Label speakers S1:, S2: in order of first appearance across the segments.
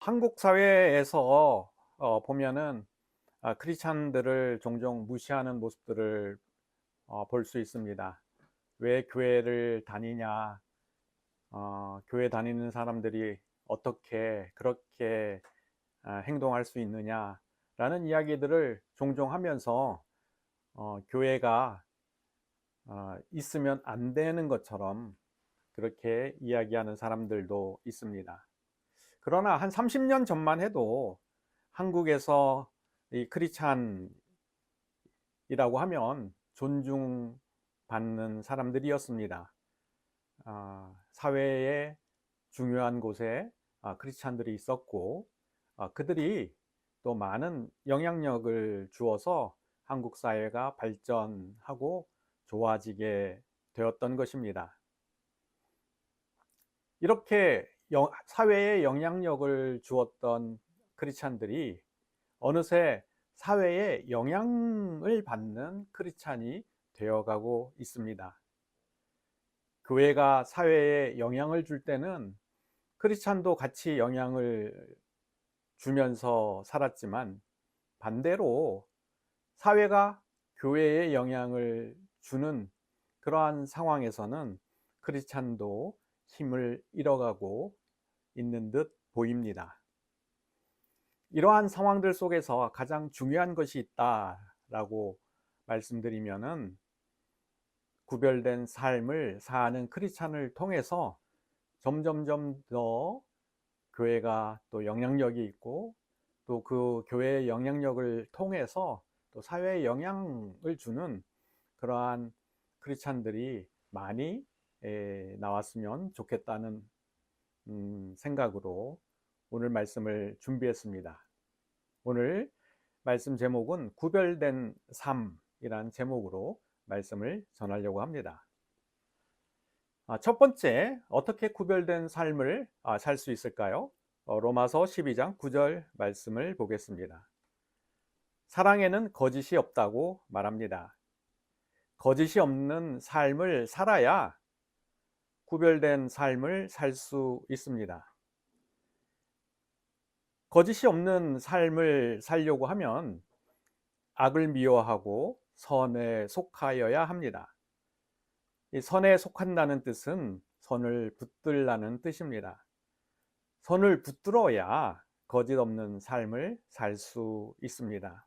S1: 한국 사회에서 보면은 크리스찬들을 종종 무시하는 모습들을 볼 수 있습니다. 왜 교회를 다니냐, 교회 다니는 사람들이 어떻게 그렇게 행동할 수 있느냐라는 이야기들을 종종 하면서 교회가 있으면 안 되는 것처럼 그렇게 이야기하는 사람들도 있습니다. 그러나 한 30년 전만 해도 한국에서 이 크리스찬이라고 하면 존중받는 사람들이었습니다. 사회의 중요한 곳에 크리스찬들이 있었고, 그들이 또 많은 영향력을 주어서 한국 사회가 발전하고 좋아지게 되었던 것입니다. 이렇게 사회에 영향력을 주었던 크리스찬들이 어느새 사회에 영향을 받는 크리스찬이 되어가고 있습니다. 교회가 사회에 영향을 줄 때는 크리스찬도 같이 영향을 주면서 살았지만, 반대로 사회가 교회에 영향을 주는 그러한 상황에서는 크리스찬도 힘을 잃어가고 있는 듯 보입니다. 이러한 상황들 속에서 가장 중요한 것이 있다라고 말씀드리면은, 구별된 삶을 사는 크리스찬을 통해서 점점점 더 교회가 또 영향력이 있고, 또 그 교회의 영향력을 통해서 또 사회에 영향을 주는 그러한 크리스찬들이 많이 나왔으면 좋겠다는 생각으로 오늘 말씀을 준비했습니다. 오늘 말씀 제목은 구별된 삶이란 제목으로 말씀을 전하려고 합니다. 첫 번째, 어떻게 구별된 삶을 살 수 있을까요? 로마서 12장 9절 말씀을 보겠습니다. 사랑에는 거짓이 없다고 말합니다. 거짓이 없는 삶을 살아야 구별된 삶을 살 수 있습니다. 거짓이 없는 삶을 살려고 하면 악을 미워하고 선에 속하여야 합니다. 이 선에 속한다는 뜻은 선을 붙들라는 뜻입니다. 선을 붙들어야 거짓 없는 삶을 살 수 있습니다.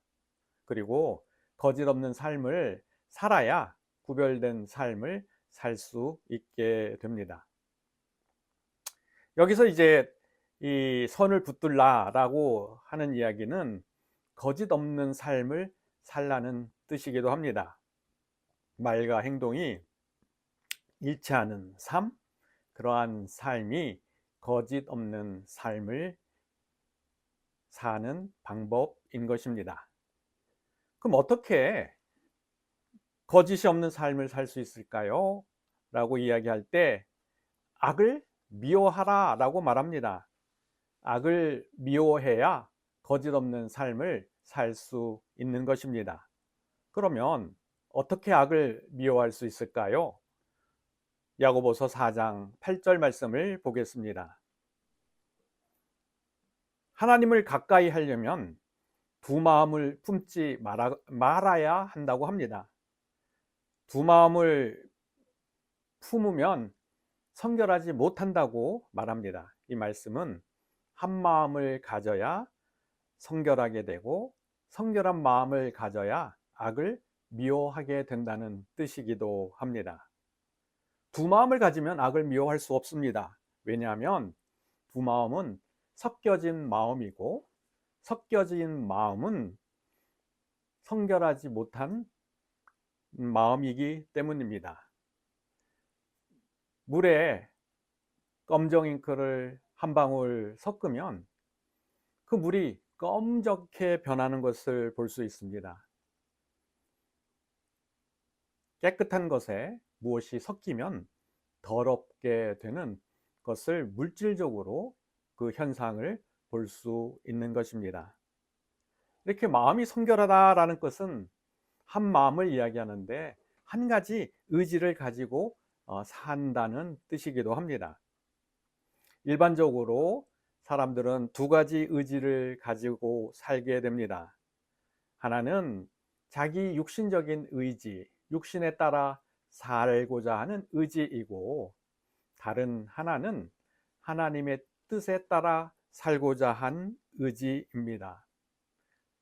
S1: 그리고 거짓 없는 삶을 살아야 구별된 삶을 살 수 있게 됩니다. 여기서 이제 이 선을 붙들라라고 하는 이야기는 거짓 없는 삶을 살라는 뜻이기도 합니다. 말과 행동이 일치하는 삶, 그러한 삶이 거짓 없는 삶을 사는 방법인 것입니다. 그럼 어떻게 거짓이 없는 삶을 살 수 있을까요? 라고 이야기할 때 악을 미워하라 라고 말합니다. 악을 미워해야 거짓 없는 삶을 살 수 있는 것입니다. 그러면 어떻게 악을 미워할 수 있을까요? 야고보서 4장 8절 말씀을 보겠습니다. 하나님을 가까이 하려면 두 마음을 품지 말아야 한다고 합니다. 두 마음을 품으면 성결하지 못한다고 말합니다. 이 말씀은 한 마음을 가져야 성결하게 되고, 성결한 마음을 가져야 악을 미워하게 된다는 뜻이기도 합니다. 두 마음을 가지면 악을 미워할 수 없습니다. 왜냐하면 두 마음은 섞여진 마음이고, 섞여진 마음은 성결하지 못한 마음이기 때문입니다. 물에 검정 잉크를 한 방울 섞으면 그 물이 검적게 변하는 것을 볼 수 있습니다. 깨끗한 것에 무엇이 섞이면 더럽게 되는 것을 물질적으로 그 현상을 볼 수 있는 것입니다. 이렇게 마음이 성결하다라는 것은 한 마음을 이야기하는데, 한 가지 의지를 가지고 산다는 뜻이기도 합니다. 일반적으로 사람들은 두 가지 의지를 가지고 살게 됩니다. 하나는 자기 육신적인 의지, 육신에 따라 살고자 하는 의지이고, 다른 하나는 하나님의 뜻에 따라 살고자 한 의지입니다.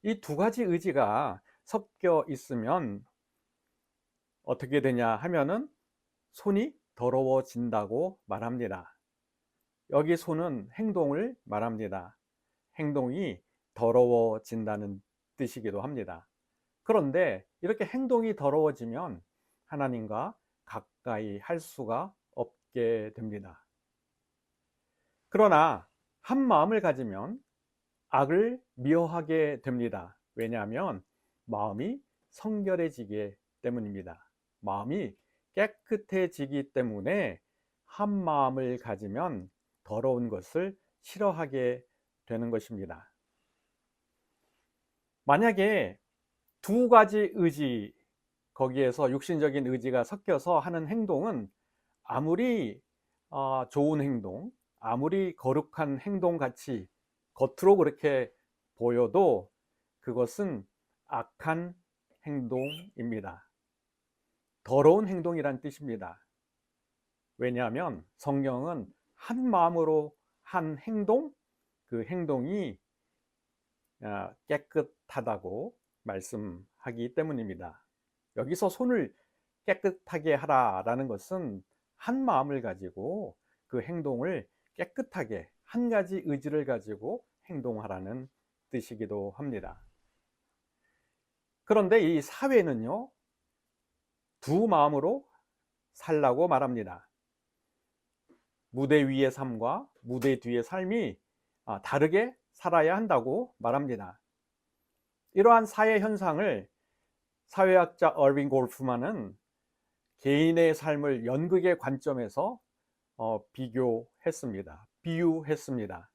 S1: 이 두 가지 의지가 섞여 있으면 어떻게 되냐 하면은 손이 더러워진다고 말합니다. 여기 손은 행동을 말합니다. 행동이 더러워진다는 뜻이기도 합니다. 그런데 이렇게 행동이 더러워지면 하나님과 가까이 할 수가 없게 됩니다. 그러나 한 마음을 가지면 악을 미워하게 됩니다. 왜냐하면 마음이 성결해지기 때문입니다. 마음이 깨끗해지기 때문에 한 마음을 가지면 더러운 것을 싫어하게 되는 것입니다. 만약에 두 가지 의지, 거기에서 육신적인 의지가 섞여서 하는 행동은 아무리 좋은 행동, 아무리 거룩한 행동 같이 겉으로 그렇게 보여도 그것은 악한 행동입니다. 더러운 행동이란 뜻입니다. 왜냐하면 성경은 한 마음으로 한 행동, 그 행동이 깨끗하다고 말씀하기 때문입니다. 여기서 손을 깨끗하게 하라라는 것은 한 마음을 가지고 그 행동을 깨끗하게 한 가지 의지를 가지고 행동하라는 뜻이기도 합니다. 그런데 이 사회는요, 두 마음으로 살라고 말합니다. 무대 위의 삶과 무대 뒤의 삶이 다르게 살아야 한다고 말합니다. 이러한 사회 현상을 사회학자 얼빈 골프만은 개인의 삶을 연극의 관점에서 비유했습니다.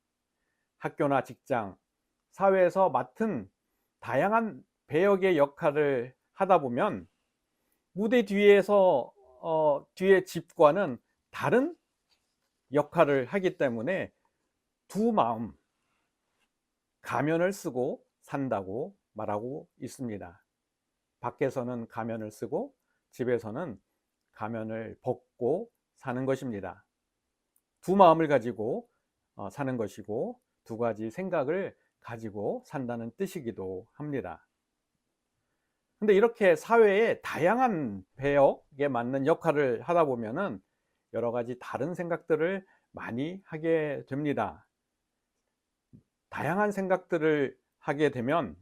S1: 학교나 직장, 사회에서 맡은 다양한 배역의 역할을 하다 보면 무대 뒤에서 뒤의 집과는 다른 역할을 하기 때문에 두 마음, 가면을 쓰고 산다고 말하고 있습니다. 밖에서는 가면을 쓰고 집에서는 가면을 벗고 사는 것입니다. 두 마음을 가지고 사는 것이고 두 가지 생각을 가지고 산다는 뜻이기도 합니다. 근데 이렇게 사회에 다양한 배역에 맞는 역할을 하다 보면은 여러 가지 다른 생각들을 많이 하게 됩니다. 다양한 생각들을 하게 되면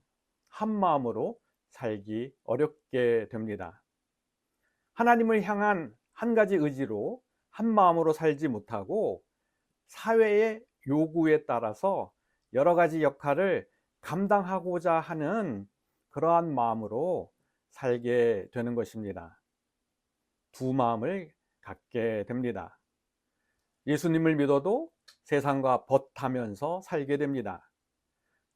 S1: 한 마음으로 살기 어렵게 됩니다. 하나님을 향한 한 가지 의지로 한 마음으로 살지 못하고 사회의 요구에 따라서 여러 가지 역할을 감당하고자 하는 그러한 마음으로 살게 되는 것입니다. 두 마음을 갖게 됩니다. 예수님을 믿어도 세상과 벗하면서 살게 됩니다.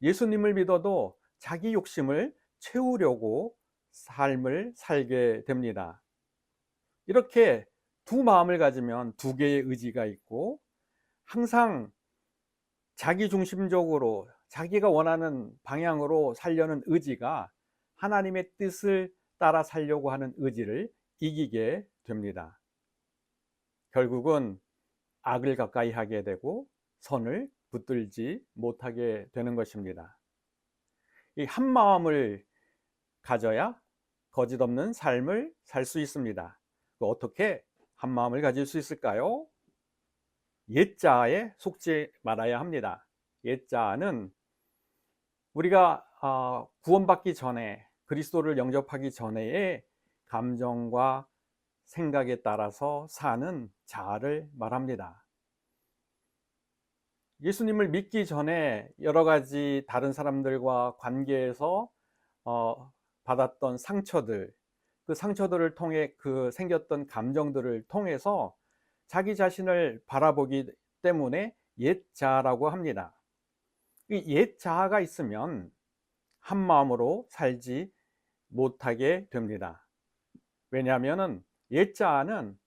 S1: 예수님을 믿어도 자기 욕심을 채우려고 삶을 살게 됩니다. 이렇게 두 마음을 가지면 두 개의 의지가 있고 항상 자기 중심적으로 자기가 원하는 방향으로 살려는 의지가 하나님의 뜻을 따라 살려고 하는 의지를 이기게 됩니다. 결국은 악을 가까이 하게 되고 선을 붙들지 못하게 되는 것입니다. 이 한 마음을 가져야 거짓 없는 삶을 살 수 있습니다. 어떻게 한 마음을 가질 수 있을까요? 옛자아에 속지 말아야 합니다. 옛자아는 우리가 구원받기 전에, 그리스도를 영접하기 전에의 감정과 생각에 따라서 사는 자아를 말합니다. 예수님을 믿기 전에 여러 가지 다른 사람들과 관계에서 받았던 상처들, 그 상처들을 통해 그 생겼던 감정들을 통해서 자기 자신을 바라보기 때문에 옛자아라고 합니다. 이 옛자아가 있으면 한 마음으로 살지 못하게 됩니다. 왜냐하면 옛자아는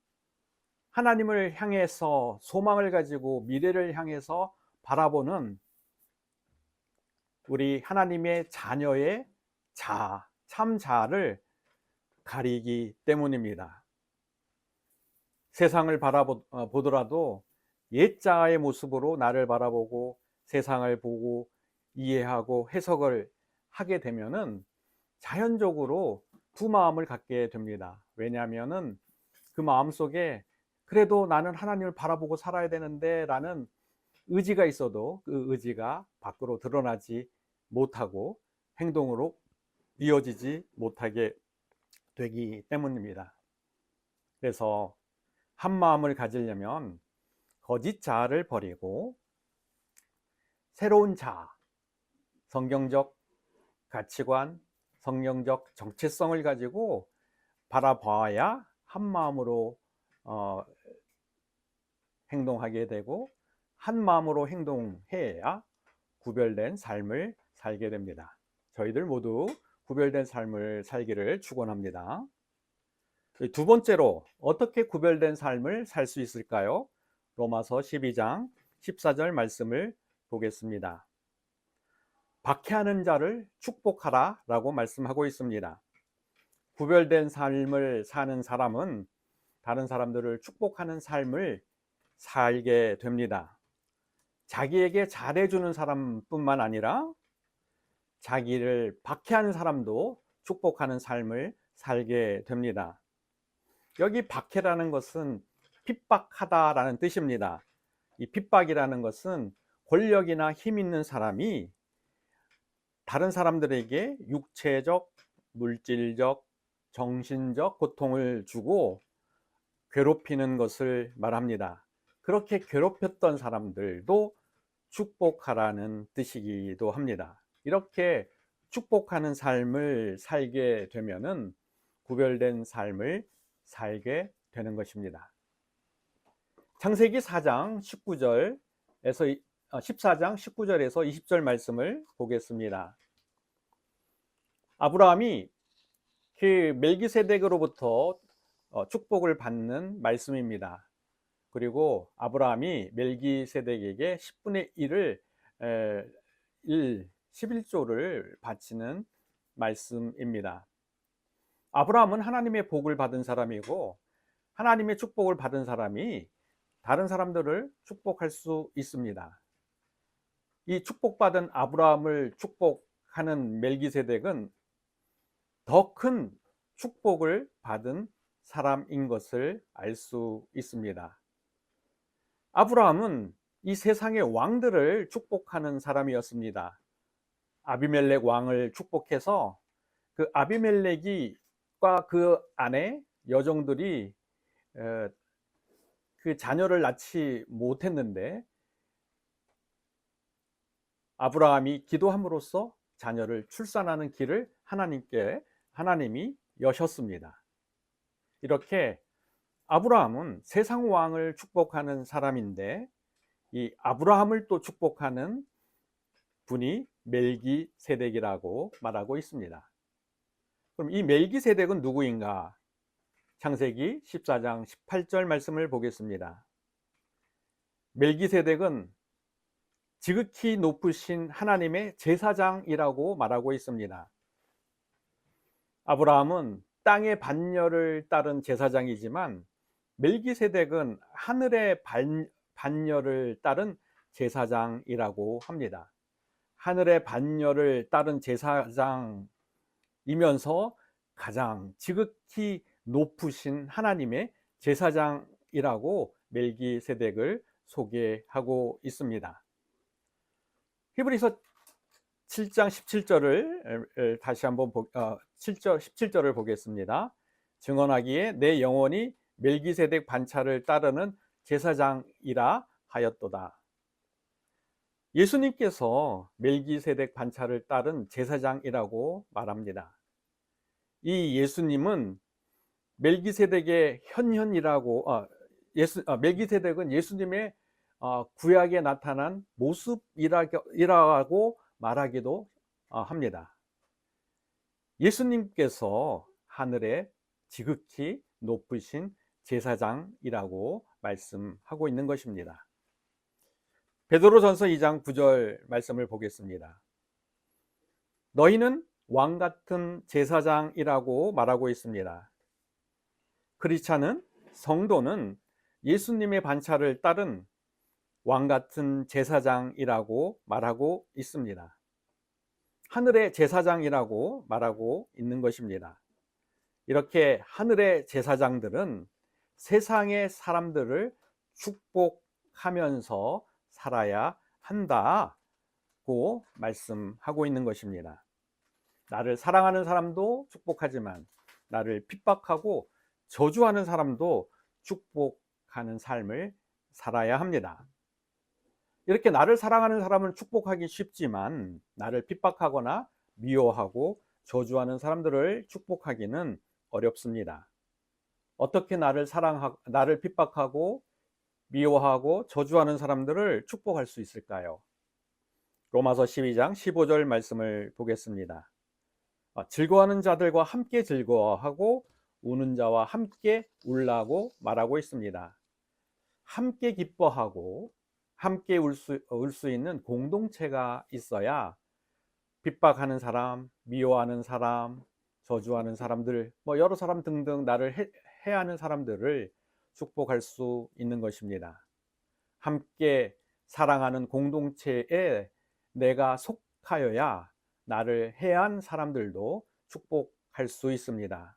S1: 하나님을 향해서 소망을 가지고 미래를 향해서 바라보는 우리 하나님의 자녀의 자, 참 자를 가리기 때문입니다. 세상을 바라보더라도 옛자의 모습으로 나를 바라보고 세상을 보고 이해하고 해석을 하게 되면은 자연적으로 두 마음을 갖게 됩니다. 왜냐하면은 그 마음 속에 그래도 나는 하나님을 바라보고 살아야 되는데 라는 의지가 있어도 그 의지가 밖으로 드러나지 못하고 행동으로 이어지지 못하게 되기 때문입니다. 그래서 한 마음을 가지려면 거짓 자아를 버리고 새로운 자아, 성경적 가치관, 성경적 정체성을 가지고 바라봐야 한 마음으로 행동하게 되고 한 마음으로 행동해야 구별된 삶을 살게 됩니다. 저희들 모두 구별된 삶을 살기를 축원합니다. 두 번째로 어떻게 구별된 삶을 살 수 있을까요? 로마서 12장 14절 말씀을 보겠습니다. 박해하는 자를 축복하라 라고 말씀하고 있습니다. 구별된 삶을 사는 사람은 다른 사람들을 축복하는 삶을 살게 됩니다. 자기에게 잘해주는 사람뿐만 아니라 자기를 박해하는 사람도 축복하는 삶을 살게 됩니다. 여기 박해라는 것은 핍박하다라는 뜻입니다. 이 핍박이라는 것은 권력이나 힘 있는 사람이 다른 사람들에게 육체적, 물질적, 정신적 고통을 주고 괴롭히는 것을 말합니다. 그렇게 괴롭혔던 사람들도 축복하라는 뜻이기도 합니다. 이렇게 축복하는 삶을 살게 되면은 구별된 삶을 살게 되는 것입니다. 창세기 4장 19절에서 14장 19절에서 20절 말씀을 보겠습니다. 아브라함이 그 멜기세덱으로부터 축복을 받는 말씀입니다. 그리고 아브라함이 멜기세덱에게 10분의 1을 11조를 바치는 말씀입니다. 아브라함은 하나님의 복을 받은 사람이고 하나님의 축복을 받은 사람이 다른 사람들을 축복할 수 있습니다. 이 축복받은 아브라함을 축복하는 멜기세덱은 더 큰 축복을 받은 사람인 것을 알 수 있습니다. 아브라함은 이 세상의 왕들을 축복하는 사람이었습니다. 아비멜렉 왕을 축복해서 그 아비멜렉과 그 아내 여종들이 그 자녀를 낳지 못했는데 아브라함이 기도함으로써 자녀를 출산하는 길을 하나님이 여셨습니다. 이렇게 아브라함은 세상 왕을 축복하는 사람인데 이 아브라함을 또 축복하는 분이 멜기세덱이라고 말하고 있습니다. 그럼 이 멜기세덱은 누구인가? 창세기 14장 18절 말씀을 보겠습니다. 멜기세덱은 지극히 높으신 하나님의 제사장이라고 말하고 있습니다. 아브라함은 땅의 반열을 따른 제사장이지만 멜기세덱은 하늘의 반열을 따른 제사장이라고 합니다. 하늘의 반열을 따른 제사장이면서 가장 지극히 높으신 하나님의 제사장이라고 멜기세덱을 소개하고 있습니다. 히브리서 7장 17절을 다시 한번 17절을 보겠습니다. 증언하기에 내 영혼이 멜기세덱 반차를 따르는 제사장이라 하였도다. 예수님께서 멜기세덱 반차를 따른 제사장이라고 말합니다. 이 예수님은 멜기세덱의 현현이라고 멜기세덱은 예수님의 구약에 나타난 모습이라고 말하기도 합니다. 예수님께서 하늘에 지극히 높으신 제사장이라고 말씀하고 있는 것입니다. 베드로전서 2장 9절 말씀을 보겠습니다. 너희는 왕 같은 제사장이라고 말하고 있습니다. 크리스찬은, 성도는 예수님의 반차를 따른 왕 같은 제사장이라고 말하고 있습니다. 하늘의 제사장이라고 말하고 있는 것입니다. 이렇게 하늘의 제사장들은 세상의 사람들을 축복하면서 살아야 한다고 말씀하고 있는 것입니다. 나를 사랑하는 사람도 축복하지만 나를 핍박하고 저주하는 사람도 축복하는 삶을 살아야 합니다. 이렇게 나를 사랑하는 사람을 축복하기 쉽지만 나를 핍박하거나 미워하고 저주하는 사람들을 축복하기는 어렵습니다. 어떻게 나를 핍박하고 미워하고 저주하는 사람들을 축복할 수 있을까요? 로마서 12장 15절 말씀을 보겠습니다. 즐거워하는 자들과 함께 즐거워하고 우는 자와 함께 울라고 말하고 있습니다. 함께 기뻐하고 함께 울 수 있는 공동체가 있어야 핍박하는 사람, 미워하는 사람, 저주하는 사람들, 여러 사람 등등 나를 해하는 사람들을 축복할 수 있는 것입니다. 함께 사랑하는 공동체에 내가 속하여야 나를 해한 사람들도 축복할 수 있습니다.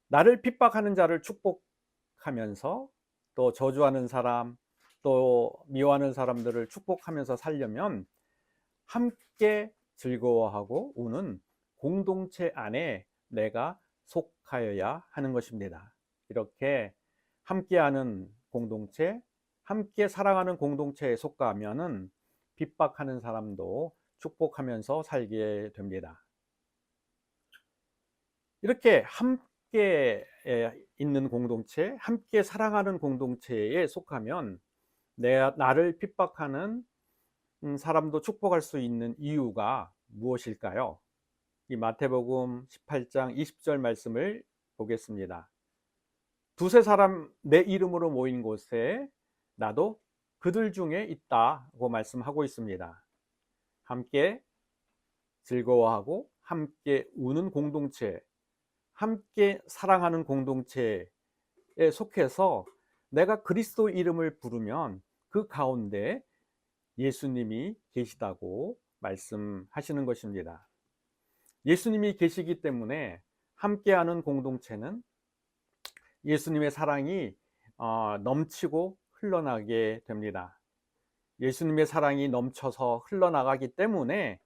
S1: 나를 핍박하는 자를 축복하면서 또 저주하는 사람, 또 미워하는 사람들을 축복하면서 살려면 함께 즐거워하고 우는 공동체 안에 내가 속하여야 하는 것입니다. 이렇게 함께하는 공동체, 함께 사랑하는 공동체에 속하면은 핍박하는 사람도 축복하면서 살게 됩니다. 이렇게 함께 있는 공동체, 함께 사랑하는 공동체에 속하면 나를 핍박하는 사람도 축복할 수 있는 이유가 무엇일까요? 이 마태복음 18장 20절 말씀을 보겠습니다. 두세 사람 내 이름으로 모인 곳에 나도 그들 중에 있다고 말씀하고 있습니다. 함께 즐거워하고 함께 우는 공동체, 함께 사랑하는 공동체에 속해서 내가 그리스도 이름을 부르면 그 가운데 예수님이 계시다고 말씀하시는 것입니다. 예수님이 계시기 때문에 함께하는 공동체는 예수님의 사랑이 넘치고 흘러나게 됩니다. 예수님의 사랑이 넘쳐서 흘러나가기 때문에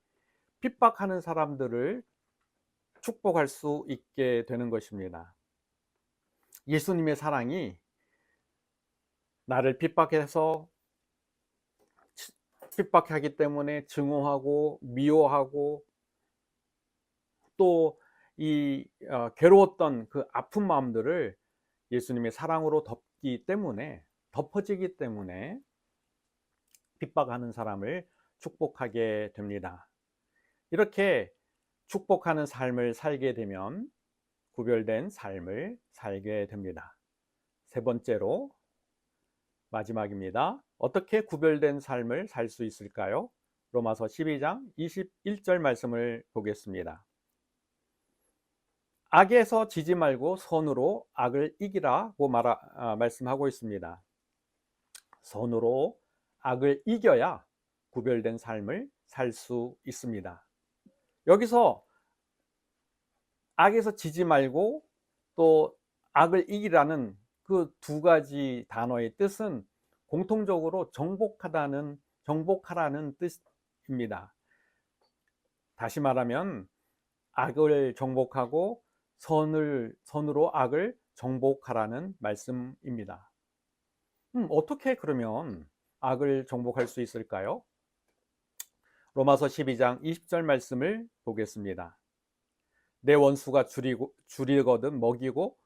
S1: 핍박하는 사람들을 축복할 수 있게 되는 것입니다. 예수님의 사랑이 나를 핍박하기 때문에 증오하고 미워하고 또 이 괴로웠던 그 아픈 마음들을 예수님의 사랑으로 덮어지기 때문에 핍박하는 사람을 축복하게 됩니다. 이렇게 축복하는 삶을 살게 되면 구별된 삶을 살게 됩니다. 세 번째로 마지막입니다. 어떻게 구별된 삶을 살 수 있을까요? 로마서 12장 21절 말씀을 보겠습니다. 악에서 지지 말고 선으로 악을 이기라고 말씀하고 있습니다. 선으로 악을 이겨야 구별된 삶을 살 수 있습니다. 여기서 악에서 지지 말고 또 악을 이기라는 그 두 가지 단어의 뜻은 공통적으로 정복하라는 뜻입니다. 다시 말하면 악을 정복하고 선으로 악을 정복하라는 말씀입니다. 어떻게 그러면 악을 정복할 수 있을까요? 로마서 12장 20절 말씀을 보겠습니다. 내 원수가 줄이거든 먹이고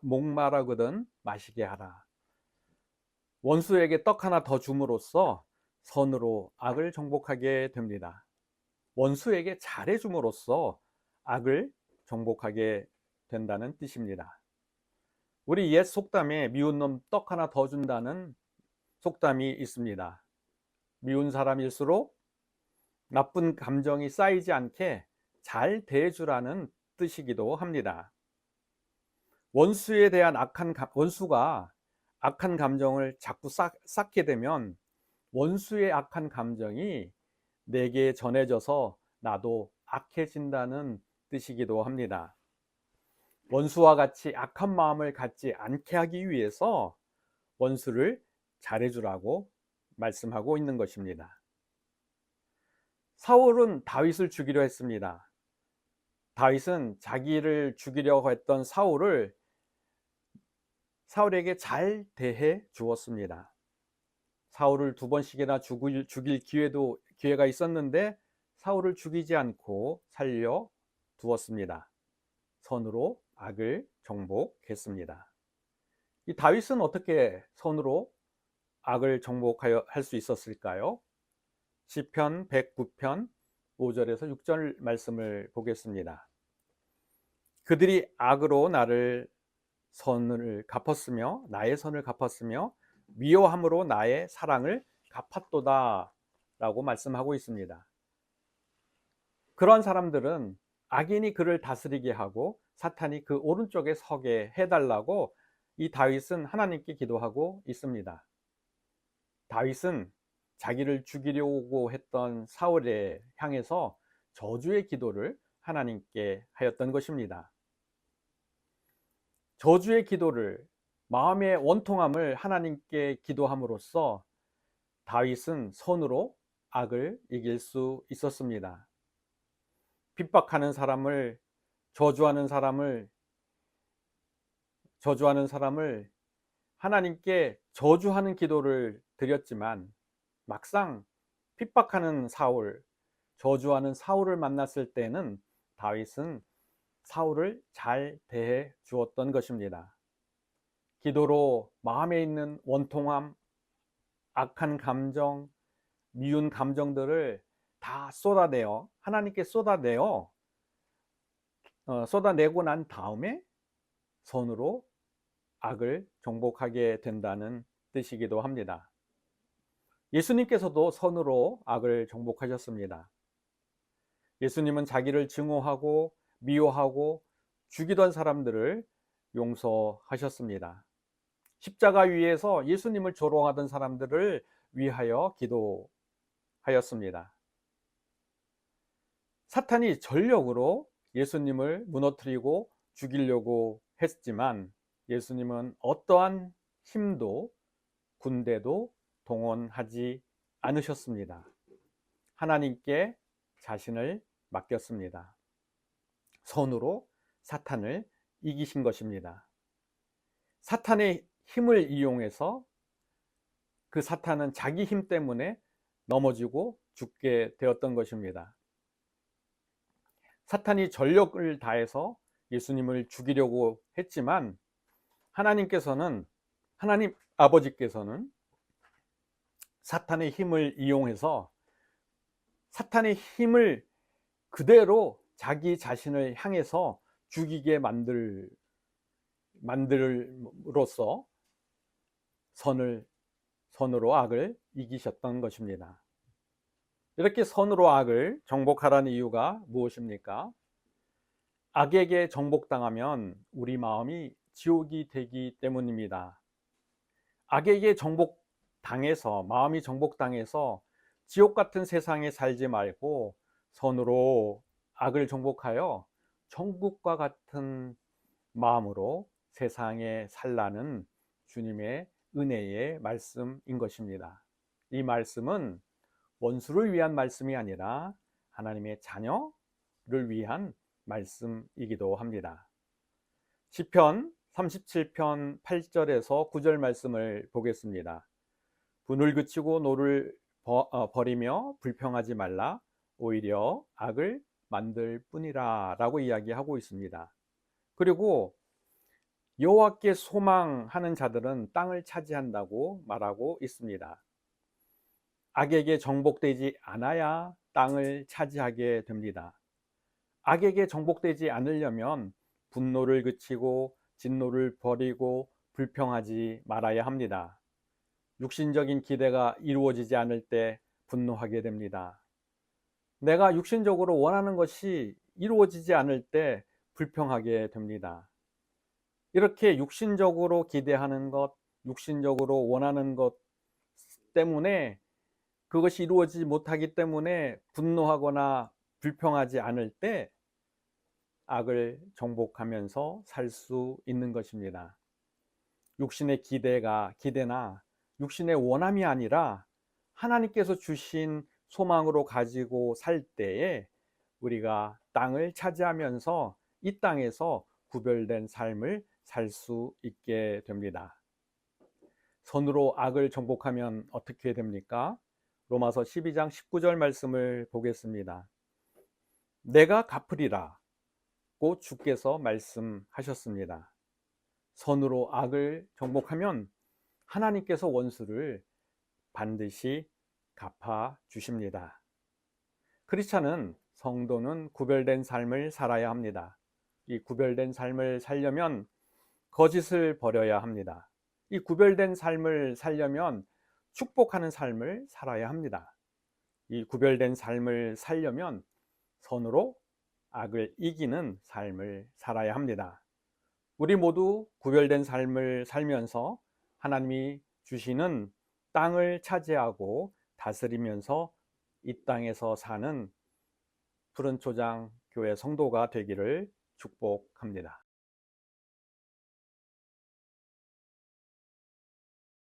S1: 목마르거든 마시게 하라. 원수에게 떡 하나 더 줌으로써 선으로 악을 정복하게 됩니다. 원수에게 잘해줌으로써 악을 정복하게 된다는 뜻입니다. 우리 옛 속담에 미운 놈 떡 하나 더 준다는 속담이 있습니다. 미운 사람일수록 나쁜 감정이 쌓이지 않게 잘 대해주라는 뜻이기도 합니다. 원수가 악한 감정을 자꾸 쌓게 되면 원수의 악한 감정이 내게 전해져서 나도 악해진다는 뜻이기도 합니다. 원수와 같이 악한 마음을 갖지 않게 하기 위해서 원수를 잘해주라고 말씀하고 있는 것입니다. 사울은 다윗을 죽이려 했습니다. 다윗은 자기를 죽이려고 했던 사울에게 잘 대해 주었습니다. 사울을 2번씩이나 죽일 기회가 있었는데 사울을 죽이지 않고 살려 두었습니다. 선으로 악을 정복했습니다. 이 다윗은 어떻게 선으로 악을 정복할 수 있었을까요? 시편 109편 5절에서 6절 말씀을 보겠습니다. 그들이 악으로 나의 선을 갚았으며 미워함으로 나의 사랑을 갚았도다 라고 말씀하고 있습니다. 그런 사람들은 악인이 그를 다스리게 하고 사탄이 그 오른쪽에 서게 해달라고 이 다윗은 하나님께 기도하고 있습니다. 다윗은 자기를 죽이려고 했던 사울에 향해서 저주의 기도를 하나님께 하였던 것입니다. 저주의 기도를, 마음의 원통함을 하나님께 기도함으로써 다윗은 선으로 악을 이길 수 있었습니다. 핍박하는 사람을, 저주하는 사람을 하나님께 저주하는 기도를 드렸지만 막상 핍박하는 저주하는 사울을 만났을 때는 다윗은 사울을 잘 대해 주었던 것입니다. 기도로 마음에 있는 원통함, 악한 감정, 미운 감정들을 다 하나님께 쏟아내고 난 다음에 선으로 악을 정복하게 된다는 뜻이기도 합니다. 예수님께서도 선으로 악을 정복하셨습니다. 예수님은 자기를 증오하고 미워하고 죽이던 사람들을 용서하셨습니다. 십자가 위에서 예수님을 조롱하던 사람들을 위하여 기도하였습니다. 사탄이 전력으로 예수님을 무너뜨리고 죽이려고 했지만 예수님은 어떠한 힘도 군대도 동원하지 않으셨습니다. 하나님께 자신을 맡겼습니다. 선으로 사탄을 이기신 것입니다. 사탄의 힘을 이용해서 그 사탄은 자기 힘 때문에 넘어지고 죽게 되었던 것입니다. 사탄이 전력을 다해서 예수님을 죽이려고 했지만 하나님 아버지께서는 사탄의 힘을 이용해서 사탄의 힘을 그대로 자기 자신을 향해서 죽이게 만들로써 선으로 악을 이기셨던 것입니다. 이렇게 선으로 악을 정복하라는 이유가 무엇입니까? 악에게 정복당하면 우리 마음이 지옥이 되기 때문입니다. 악에게 마음이 정복당해서 지옥 같은 세상에 살지 말고 선으로 악을 정복하여 천국과 같은 마음으로 세상에 살라는 주님의 은혜의 말씀인 것입니다. 이 말씀은 원수를 위한 말씀이 아니라 하나님의 자녀를 위한 말씀이기도 합니다. 시편 37편 8절에서 9절 말씀을 보겠습니다. 분을 그치고 노를 버리며 불평하지 말라. 오히려 악을 만들 뿐이라 라고 이야기하고 있습니다. 그리고 여호와께 소망하는 자들은 땅을 차지한다고 말하고 있습니다. 악에게 정복되지 않아야 땅을 차지하게 됩니다. 악에게 정복되지 않으려면 분노를 그치고 진노를 버리고 불평하지 말아야 합니다. 육신적인 기대가 이루어지지 않을 때 분노하게 됩니다. 내가 육신적으로 원하는 것이 이루어지지 않을 때 불평하게 됩니다. 이렇게 육신적으로 기대하는 것, 육신적으로 원하는 것 때문에 그것이 이루어지지 못하기 때문에 분노하거나 불평하지 않을 때 악을 정복하면서 살 수 있는 것입니다. 육신의 기대나 육신의 원함이 아니라 하나님께서 주신 소망으로 가지고 살 때에 우리가 땅을 차지하면서 이 땅에서 구별된 삶을 살 수 있게 됩니다. 선으로 악을 정복하면 어떻게 됩니까? 로마서 12장 19절 말씀을 보겠습니다. 내가 갚으리라 고 주께서 말씀하셨습니다. 선으로 악을 정복하면 하나님께서 원수를 반드시 갚아 주십니다. 크리스찬은 성도는 구별된 삶을 살아야 합니다. 이 구별된 삶을 살려면 거짓을 버려야 합니다. 이 구별된 삶을 살려면 축복하는 삶을 살아야 합니다. 이 구별된 삶을 살려면 선으로 악을 이기는 삶을 살아야 합니다. 우리 모두 구별된 삶을 살면서 하나님이 주시는 땅을 차지하고 다스리면서 이 땅에서 사는 푸른 초장 교회 성도가 되기를 축복합니다.